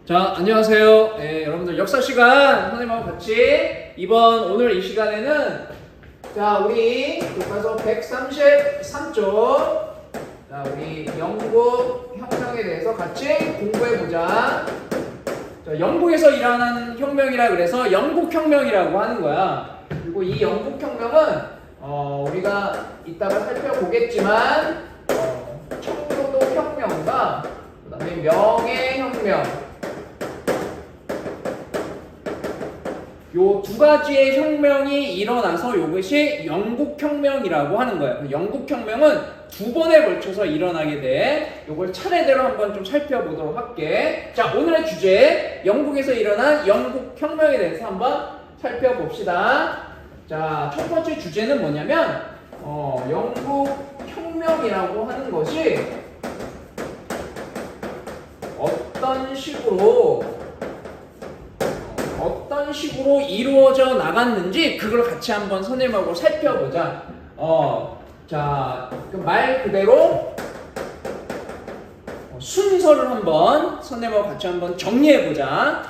자, 안녕하세요. 여러분들 역사 시간 선생님하고 같이 오늘 이 시간에는 자, 우리 교과서 133쪽 자, 우리 영국 혁명에 대해서 같이 공부해보자. 자, 영국에서 일어난 혁명이라 그래서 영국혁명이라고 하는 거야. 그리고 이 영국혁명은 우리가 이따가 살펴보겠지만 청교도 혁명과 그 다음에 명예혁명 요 두 가지의 혁명이 일어나서 이것이 영국혁명이라고 하는 거예요. 영국혁명은 두 번에 걸쳐서 일어나게 돼. 요걸 차례대로 한번 좀 살펴보도록 할게. 자, 오늘의 주제 영국에서 일어난 영국혁명에 대해서 한번 살펴봅시다. 자, 첫 번째 주제는 뭐냐면 영국혁명이라고 하는 것이 어떤 식으로 이루어져 나갔는지 그걸 같이 한번 선생님하고 살펴보자. 자, 그 말 그대로 순서를 한번 선생님하고 같이 한번 정리해보자.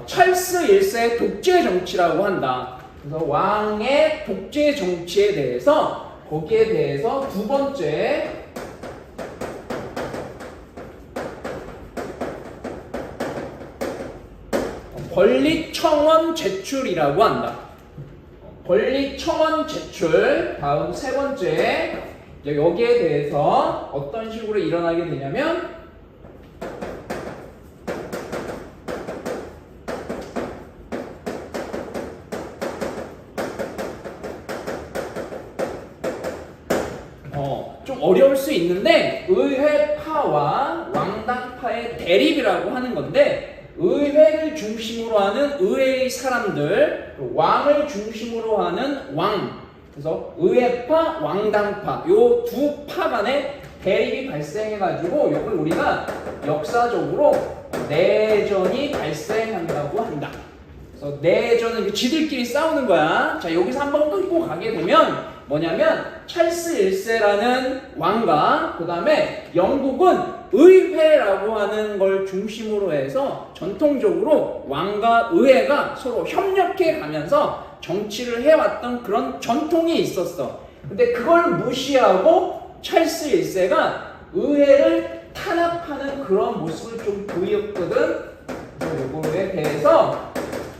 찰스 1세의 독재 정치라고 한다. 그래서 왕의 독재 정치에 대해서 거기에 대해서 두 번째 권리청원 제출이라고 한다. 권리청원 제출. 다음 세 번째 여기에 대해서 어떤 식으로 일어나게 되냐면 좀 어려울 수 있는데 의회파와 왕당파의 대립이라고 하는 건데 의회를 중심으로 하는 의회의 사람들, 왕을 중심으로 하는 왕, 그래서 의회파, 왕당파 요 두 파 간의 대립이 발생해가지고 이걸 우리가 역사적으로 내전이 발생한다고 한다. 그래서 내전은 지들끼리 싸우는 거야. 자, 여기서 한번 끊고 가게 되면 뭐냐면 찰스 1세라는 왕과 그 다음에 영국은 의회라고 하는 걸 중심으로 해서 전통적으로 왕과 의회가 서로 협력해 가면서 정치를 해왔던 그런 전통이 있었어. 근데 그걸 무시하고 찰스 1세가 의회를 탄압하는 그런 모습을 좀 보였거든. 이거에 대해서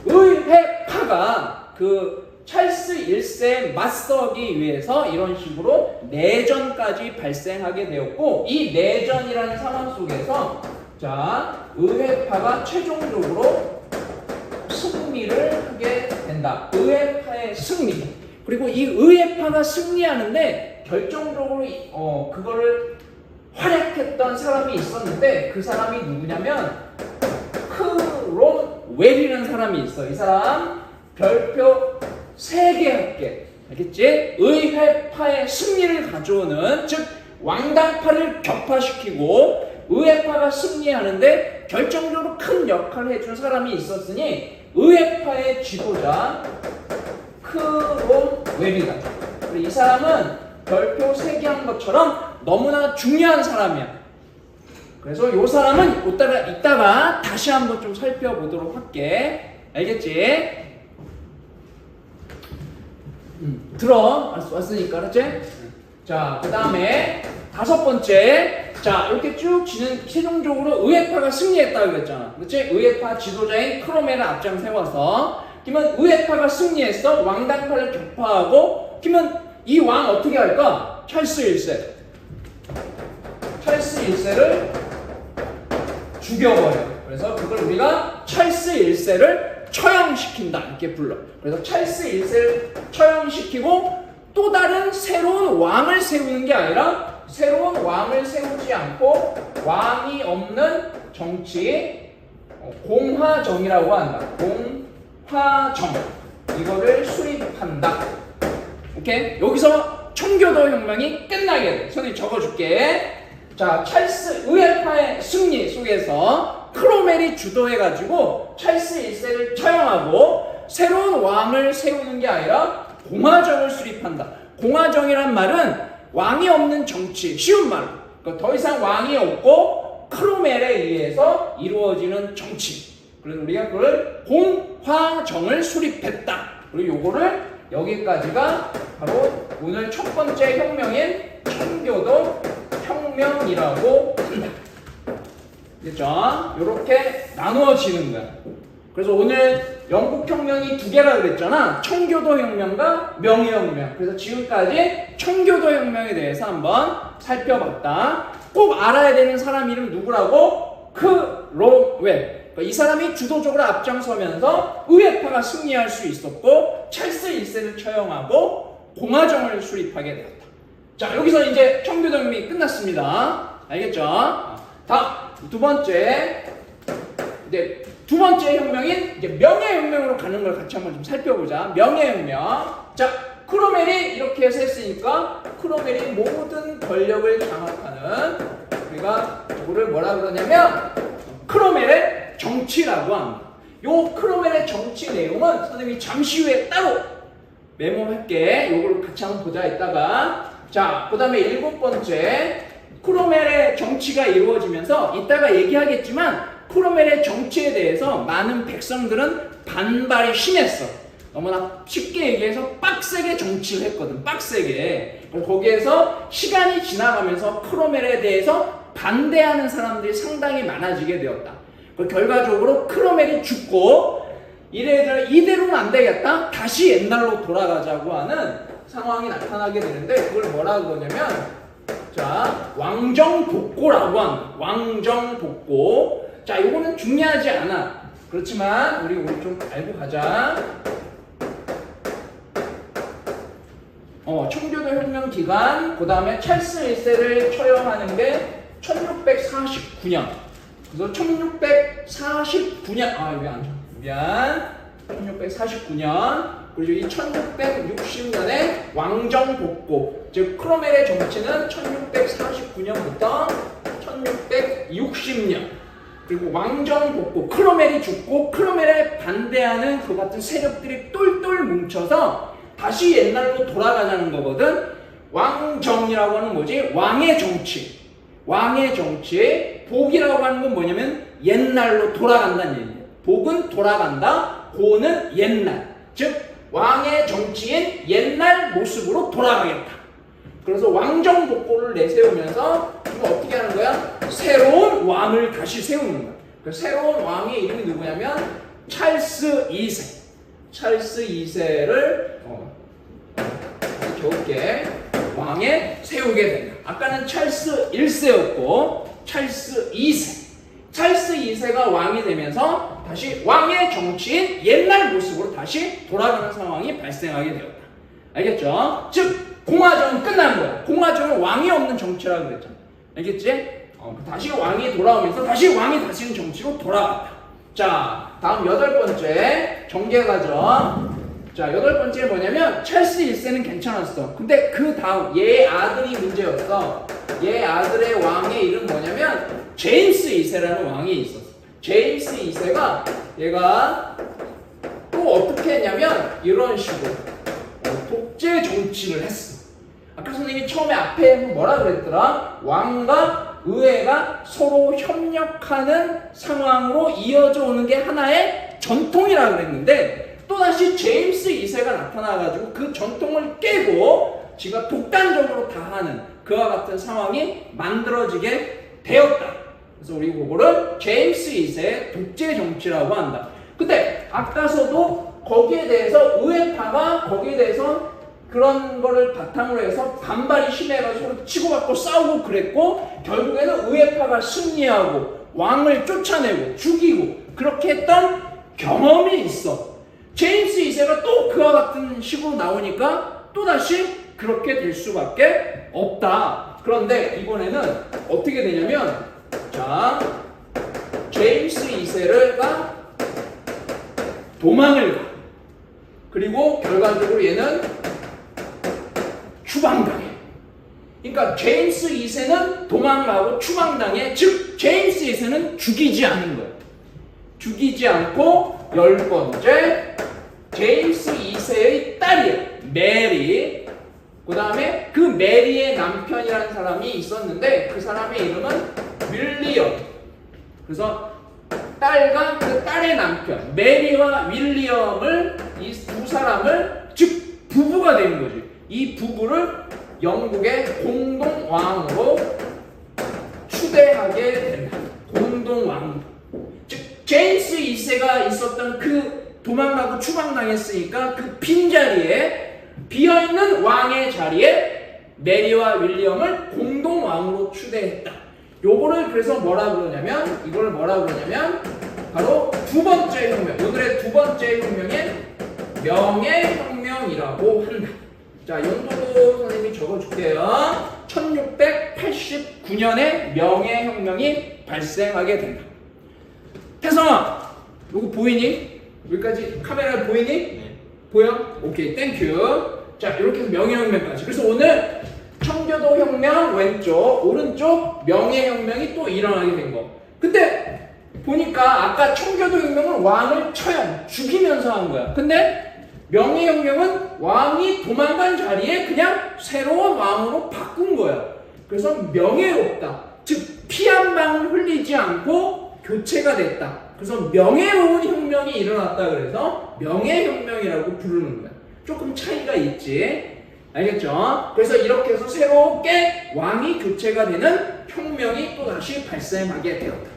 의회파가 그 찰스 1세에 맞서기 위해서 이런 식으로 내전까지 발생하게 되었고, 이 내전이라는 상황 속에서 자, 의회파가 최종적으로 승리를 하게 된다. 의회파의 승리. 그리고 이 의회파가 승리하는데 결정적으로 그거를 활약했던 사람이 있었는데 그 사람이 누구냐면 크롬웰이라는 사람이 있어. 이 사람 별표 3개 할게. 알겠지? 의회파의 승리를 가져오는, 즉 왕당파를 격파시키고 의회파가 승리하는데 결정적으로 큰 역할을 해준 사람이 있었으니 의회파의 지도자 크롬웰이다. 이 사람은 별표 3개 한 것처럼 너무나 중요한 사람이야. 그래서 이 사람은 이따가 다시 한번 좀 살펴보도록 할게. 알겠지? 들어 왔으니까, 그렇지? 자, 그 다음에 다섯 번째, 자, 이렇게 쭉 최종적으로 의회파가 승리했다고 그랬잖아. 그렇지? 의회파 지도자인 크롬웰을 앞장 세워서 그러면 의회파가 승리했어. 왕당파를 격파하고 그러면 이 왕 어떻게 할까? 찰스 1세를 죽여버려. 그래서 그걸 우리가 찰스 1세를 처형시킨다 이렇게 불러. 그래서 찰스 1세를 처형시키고 또 다른 새로운 왕을 세우는 게 아니라 새로운 왕을 세우지 않고 왕이 없는 정치, 공화정이라고 한다. 공화정, 이거를 수립한다. 오케이? 여기서 청교도 혁명이 끝나게 돼. 선생님 적어줄게. 자, 찰스 의회파의 승리 속에서 크롬웰이 주도해가지고 찰스 1세를 처형하고 새로운 왕을 세우는 게 아니라 공화정을 수립한다. 공화정이란 말은 왕이 없는 정치, 쉬운 말로 그러니까 더 이상 왕이 없고 크로멜에 의해서 이루어지는 정치. 그래서 우리가 그걸 공화정을 수립했다. 그리고 요거를 여기까지가 바로 오늘 첫 번째 혁명인 청교도 혁명이라고 한다. 됐죠? 이렇게 나누어지는 거야. 그래서 오늘 영국 혁명이 두 개라 그랬잖아. 청교도 혁명과 명예혁명. 그래서 지금까지 청교도 혁명에 대해서 한번 살펴봤다. 꼭 알아야 되는 사람 이름 누구라고? 크롬웰. 이 사람이 주도적으로 앞장서면서 의회파가 승리할 수 있었고 찰스 1세를 처형하고 공화정을 수립하게 되었다. 자, 여기서 이제 청교도 혁명이 끝났습니다. 알겠죠? 다음 두 번째 혁명인 이제 명예혁명으로 가는 걸 같이 한번 좀 살펴보자. 명예혁명. 자, 크로멜이 이렇게 해서 했으니까 크로멜이 모든 권력을 장악하는 우리가 저거를 뭐라 그러냐면 크로멜의 정치라고 합니다. 요 크로멜의 정치 내용은 선생님이 잠시 후에 따로 메모할게. 요걸 같이 한번 보자 이따가. 자, 그 다음에 7번째 크로멜의 정치가 이루어지면서 이따가 얘기하겠지만 크로멜의 정치에 대해서 많은 백성들은 반발이 심했어. 너무나 쉽게 얘기해서 빡세게 정치를 했거든. 빡세게. 거기에서 시간이 지나가면서 크로멜에 대해서 반대하는 사람들이 상당히 많아지게 되었다. 결과적으로 크로멜이 죽고 이대로는 안 되겠다. 다시 옛날로 돌아가자고 하는 상황이 나타나게 되는데 그걸 뭐라 그러냐면 자, 왕정복고라고 합니다. 왕정복고. 자, 이거는 중요하지 않아. 그렇지만 우리 좀 알고 가자. 청교도 혁명 기간, 그 다음에 찰스 1세를 처형하는 게 1649년. 그래서 1649년, 미안. 1649년. 그리고 이 1660년에 왕정복고, 즉 크로멜의 정치는 1649년부터 1660년. 그리고 왕정복고, 크로멜이 죽고 크로멜에 반대하는 그 같은 세력들이 똘똘 뭉쳐서 다시 옛날로 돌아가자는 거거든. 왕정이라고 하는 뭐지? 왕의 정치. 왕의 정치. 복이라고 하는 건 뭐냐면 옛날로 돌아간다는 얘기예요. 복은 돌아간다. 고는 옛날. 즉 왕의 정치인 옛날 모습으로 돌아가겠다. 그래서 왕정복고를 내세우면서 이거 어떻게 하는 거야? 새로운 왕을 다시 세우는 거야. 그 새로운 왕의 이름이 누구냐면 찰스 2세. 찰스 2세를 적게 왕에 세우게 된다. 아까는 찰스 1세였고 찰스 2세. 찰스 2세가 왕이 되면서 다시 왕의 정치인 옛날 모습으로 다시 돌아가는 상황이 발생하게 되었다. 알겠죠? 즉 공화정은 끝난 거야. 공화정은 왕이 없는 정치라고 그랬잖아. 알겠지? 다시 왕이 돌아오면서 다시 왕이 다스리는 정치로 돌아갔다. 자, 다음 8번째 정계과정. 자, 8번째 뭐냐면 찰스 1세는 괜찮았어. 근데 그 다음 얘 아들이 문제였어. 얘 아들의 왕의 이름 뭐냐면 제임스 2세라는 왕이 있었어. 제임스 2세가 얘가 또 어떻게 했냐면 이런 식으로 독재 정치를 했어. 아까 선생님이 처음에 앞에 뭐라 그랬더라? 왕과 의회가 서로 협력하는 상황으로 이어져 오는 게 하나의 전통이라고 그랬는데 또다시 제임스 2세가 나타나가지고 그 전통을 깨고 지가 독단적으로 다 하는 그와 같은 상황이 만들어지게 되었다. 그래서 우리 그거를 제임스 2세 독재 정치라고 한다. 근데 아까서도 거기에 대해서 의회파가 거기에 대해서 그런 거를 바탕으로 해서 반발이 심해가지고 서로 치고받고 싸우고 그랬고 결국에는 의회파가 승리하고 왕을 쫓아내고 죽이고 그렇게 했던 경험이 있어. 제임스 2세가 또 그와 같은 식으로 나오니까 또다시 그렇게 될 수밖에 없다. 그런데 이번에는 어떻게 되냐면 자, 제임스 2세가 도망을 가. 그리고 결과적으로 얘는 추방당해. 그러니까 제임스 2세는 도망가고 추방당해. 즉 제임스 2세는 죽이지 않은 거예요. 죽이지 않고 10번째 제임스 2세의 딸이에요. 그 다음에 그 메리의 남편이라는 사람이 있었는데 그 사람의 이름은 윌리엄. 그래서 딸과 그 딸의 남편 메리와 윌리엄을 이 두 사람을 즉 부부가 되는 거지. 이 부부를 영국의 공동왕으로 추대하게 된다. 공동왕. 즉 제임스 2세가 있었던 그 도망가고 추방당했으니까 그 빈자리에 비어있는 왕의 자리에 메리와 윌리엄을 공동왕으로 추대했다. 요거를 그래서 뭐라 그러냐면 이걸 뭐라 그러냐면 바로 두 번째 혁명. 오늘의 두 번째 혁명의 명예혁명이라고 한다. 자, 용도도 선생님이 적어줄게요. 1689년에 명예혁명이 발생하게 된다. 태성아, 이거 보이니? 여기까지 카메라 보이니? 네. 보여? 오케이, 땡큐. 자, 이렇게 해서 명예혁명까지. 그래서 오늘 청교도 혁명 왼쪽, 오른쪽 명예혁명이 또 일어나게 된 거. 근데 보니까 아까 청교도 혁명은 왕을 쳐야 죽이면서 한 거야. 근데 명예혁명은 왕이 도망간 자리에 그냥 새로운 왕으로 바꾼 거야. 그래서 명예롭다. 즉 피 한 방울 흘리지 않고 교체가 됐다. 그래서 명예로운 혁명이 일어났다. 그래서 명예혁명이라고 부르는 거야. 조금 차이가 있지. 알겠죠? 그래서 이렇게 해서 새롭게 왕이 교체가 되는 혁명이 또 다시 발생하게 되었다.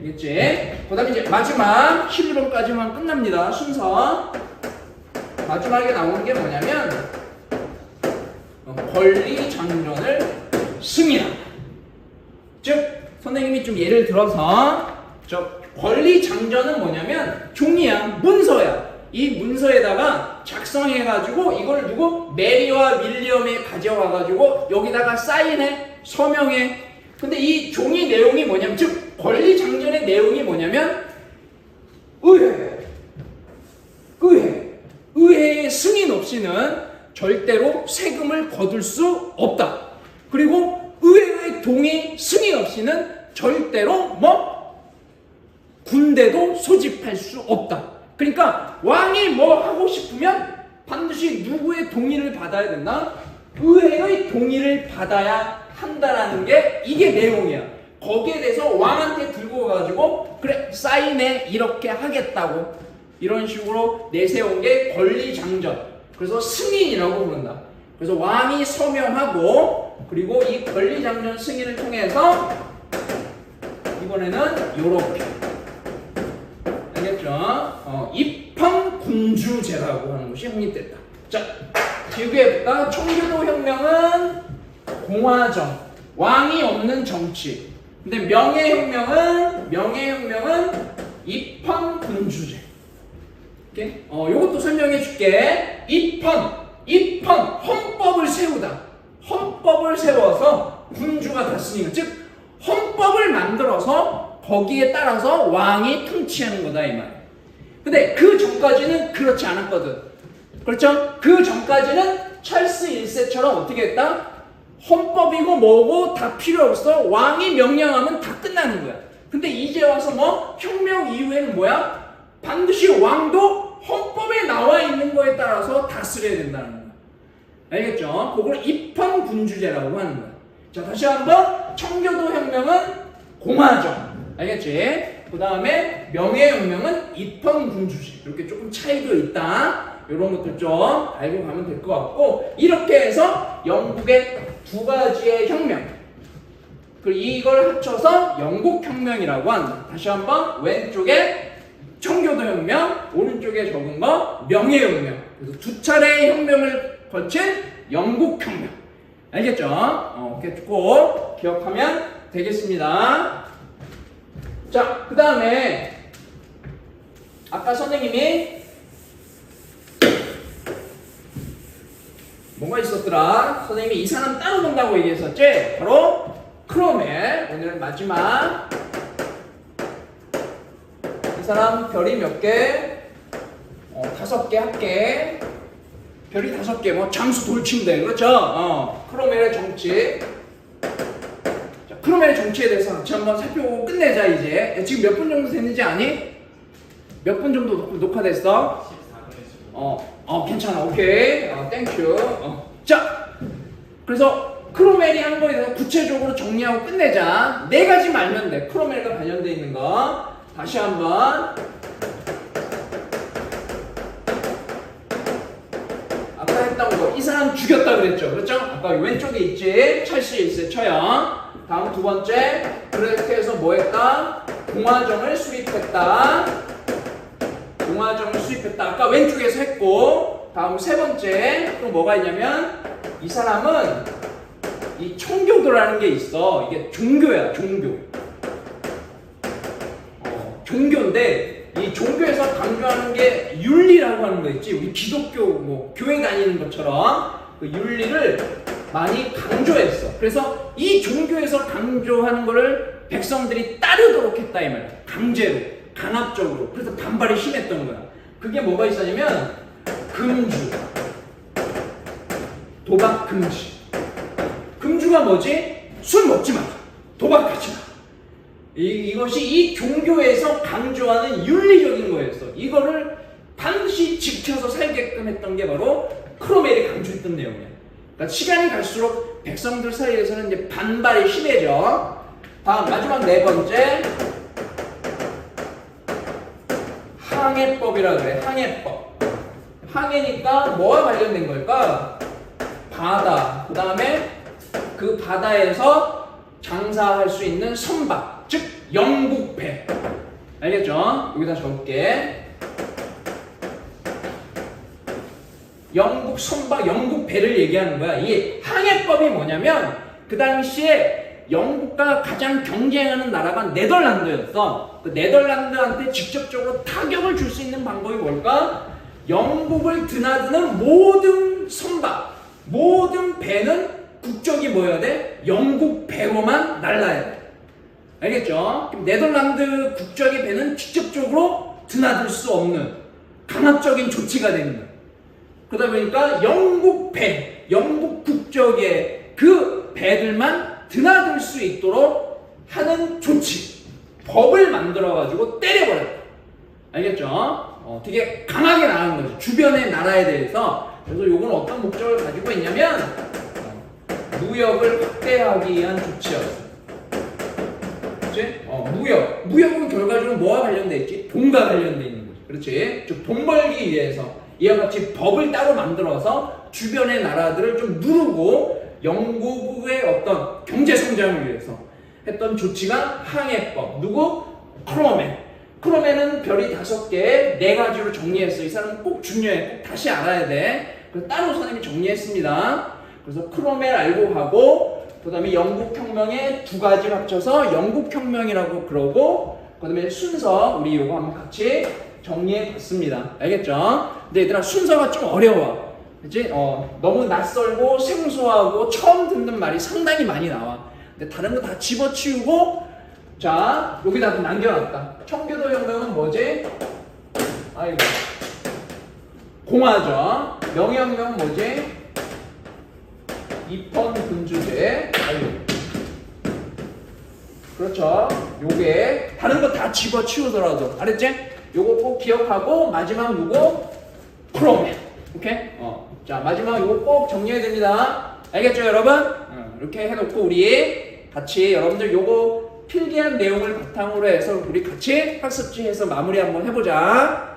알겠지? 그 다음에 이제 마지막 11번까지만 끝납니다. 순서. 마지막에 나오는 게 뭐냐면 권리장전을 승인한다. 즉 선생님이 좀 예를 들어서 저 권리장전은 뭐냐면 종이야, 문서야. 이 문서에다가 작성해가지고 이걸 누구? 메리와 윌리엄에 가져와가지고 여기다가 사인해, 서명해. 근데 이 종이 내용이 뭐냐면 즉 권리장전의 내용이 뭐냐면 의회의 승인 없이는 절대로 세금을 거둘 수 없다. 그리고 의회의 동의 승인 없이는 절대로 군대도 소집할 수 없다. 그러니까 왕이 뭐 하고 싶으면 반드시 누구의 동의를 받아야 된다? 의회의 동의를 받아야 한다라는 게 이게 내용이야. 거기에 대해서 왕한테 들고 가가지고 그래 사인해 이렇게 하겠다고 이런 식으로 내세운 게 권리장전. 그래서 승인이라고 부른다. 그래서 왕이 서명하고 그리고 이 권리장전 승인을 통해서 이번에는 요렇게 알겠죠? 입헌군주제라고 하는 것이 확립됐다. 자, 지구에부터 청교도 혁명은 공화정, 왕이 없는 정치. 근데 명예혁명은 입헌군주제. 오케이? 요것도 설명해 줄게. 입헌, 헌법을 세우다. 헌법을 세워서 군주가 됐으니까 즉 헌법을 만들어서 거기에 따라서 왕이 통치하는 거다 이 말. 근데 그 전까지는 그렇지 않았거든. 그렇죠? 그 전까지는 찰스 1세처럼 어떻게 했다? 헌법이고 뭐고 다 필요 없어. 왕이 명령하면 다 끝나는 거야. 근데 이제 와서 혁명 이후에는 뭐야? 반드시 왕도 헌법에 나와 있는 거에 따라서 다스려야 된다는 거야. 알겠죠? 그걸 입헌군주제라고 하는 거야. 자, 다시 한번 청교도 혁명은 공화정. 알겠지? 그 다음에 명예혁명은 입헌군주제. 이렇게 조금 차이도 있다. 이런 것들 좀 알고 가면 될 것 같고 이렇게 해서 영국의 두 가지의 혁명 그리고 이걸 합쳐서 영국혁명이라고 한다. 다시 한번 왼쪽에 청교도혁명, 오른쪽에 적은 거 명예혁명. 그래서 두 차례의 혁명을 거친 영국혁명. 알겠죠? 이렇게 꼭 기억하면 되겠습니다. 자, 그 다음에 아까 선생님이 뭐가 있었더라? 선생님이 이 사람 따로 본다고 얘기했었지? 바로 크로멜. 오늘은 마지막. 이 사람 별이 몇 개? 5개 할게. 별이 5개. 장수 돌침대. 그렇죠? 크로멜의 정치. 자, 크로멜의 정치에 대해서 같이 한번 살펴보고 끝내자 이제. 지금 몇 분 정도 됐는지 아니? 몇 분 정도 녹화됐어? 14분에 괜찮아. 오케이. 땡큐. 자, 그래서 크로멜이 한 거에 대해서 구체적으로 정리하고 끝내자. 네 가지 알면 돼. 크로멜과 관련돼 있는 거. 다시 한번. 아까 했던 거. 이 사람 죽였다 그랬죠. 그렇죠? 아까 왼쪽에 있지. 찰스에 있어요. 처형. 다음 두 번째. 그렇게 해서 뭐 했다? 공화정을 수립했다. 공화정을 수립했다. 아까 왼쪽에서 했고. 다음 세 번째. 또 뭐가 있냐면 이 사람은 이 청교도라는 게 있어. 이게 종교야, 종교. 종교인데 이 종교에서 강조하는 게 윤리라고 하는 거 있지. 우리 기독교 뭐 교회 다니는 것처럼 그 윤리를 많이 강조했어. 그래서 이 종교에서 강조하는 거를 백성들이 따르도록 했다 이 말이야. 강제로, 강압적으로. 그래서 반발이 심했던 거야. 그게 뭐가 있었냐면 금주, 도박 금지. 금주가 뭐지? 술 먹지 마. 도박하지 마. 이것이 이 종교에서 강조하는 윤리적인 거였어. 이거를 반드시 지켜서 살게끔 했던 게 바로 크로멜이 강조했던 내용이야. 그러니까 시간이 갈수록 백성들 사이에서는 이제 반발이 심해져. 다음 마지막 네 번째. 항해법이라 그래. 항해법. 항해니까 뭐와 관련된 걸까? 바다. 그 다음에 그 바다에서 장사할 수 있는 선박, 즉 영국배. 알겠죠? 여기다 적을게. 영국 선박, 영국 배를 얘기하는 거야. 이 항해법이 뭐냐면 그 당시에 영국과 가장 경쟁하는 나라가 네덜란드였어. 그 네덜란드한테 직접적으로 타격을 줄 수 있는 방법이 뭘까? 영국을 드나드는 모든 선박, 모든 배는 국적이 뭐여야 돼? 영국 배로만 날라야 돼. 알겠죠? 네덜란드 국적의 배는 직접적으로 드나들 수 없는 강압적인 조치가 되는 거야. 그러다 보니까 영국 배, 영국 국적의 그 배들만 드나들 수 있도록 하는 조치, 법을 만들어가지고 때려버렸다. 알겠죠? 되게 강하게 나가는 거죠. 주변의 나라에 대해서. 그래서 이건 어떤 목적을 가지고 있냐면 무역을 확대하기 위한 조치였어. 그렇지? 무역은 결과적으로 뭐와 관련돼 있지? 돈과 관련돼 있는 거지. 그렇지? 즉 돈 벌기 위해서 이와 같이 법을 따로 만들어서 주변의 나라들을 좀 누르고 영국의 어떤 경제 성장을 위해서 했던 조치가 항해법. 누구? 크로멜. 크로멜은 별이 5개, 4가지로 정리했어. 이 사람은 꼭 중요해. 꼭 다시 알아야 돼. 그래서 따로 선생님이 정리했습니다. 그래서 크로멜 알고 가고, 그 다음에 영국혁명의 2가지 합쳐서 영국혁명이라고 그러고, 그 다음에 순서, 우리 이거 한번 같이 정리해 봤습니다. 알겠죠? 근데 얘들아, 순서가 좀 어려워. 그치? 너무 낯설고 생소하고 처음 듣는 말이 상당히 많이 나와. 근데 다른 거 다 집어치우고, 자, 여기다 남겨놨다. 청교도 혁명은 뭐지? 아이고. 공화죠. 명예혁명은 뭐지? 입헌 군주제. 아이고. 그렇죠. 요게 다른 거 다 집어치우더라도 알았지? 요거 꼭 기억하고 마지막 요거 크로멜. 오케이? 자, 마지막 요거 꼭 정리해야 됩니다. 알겠죠, 여러분? 이렇게 해놓고 우리 같이 여러분들 요거 필기한 내용을 바탕으로 해서 우리 같이 학습지에서 마무리 한번 해보자.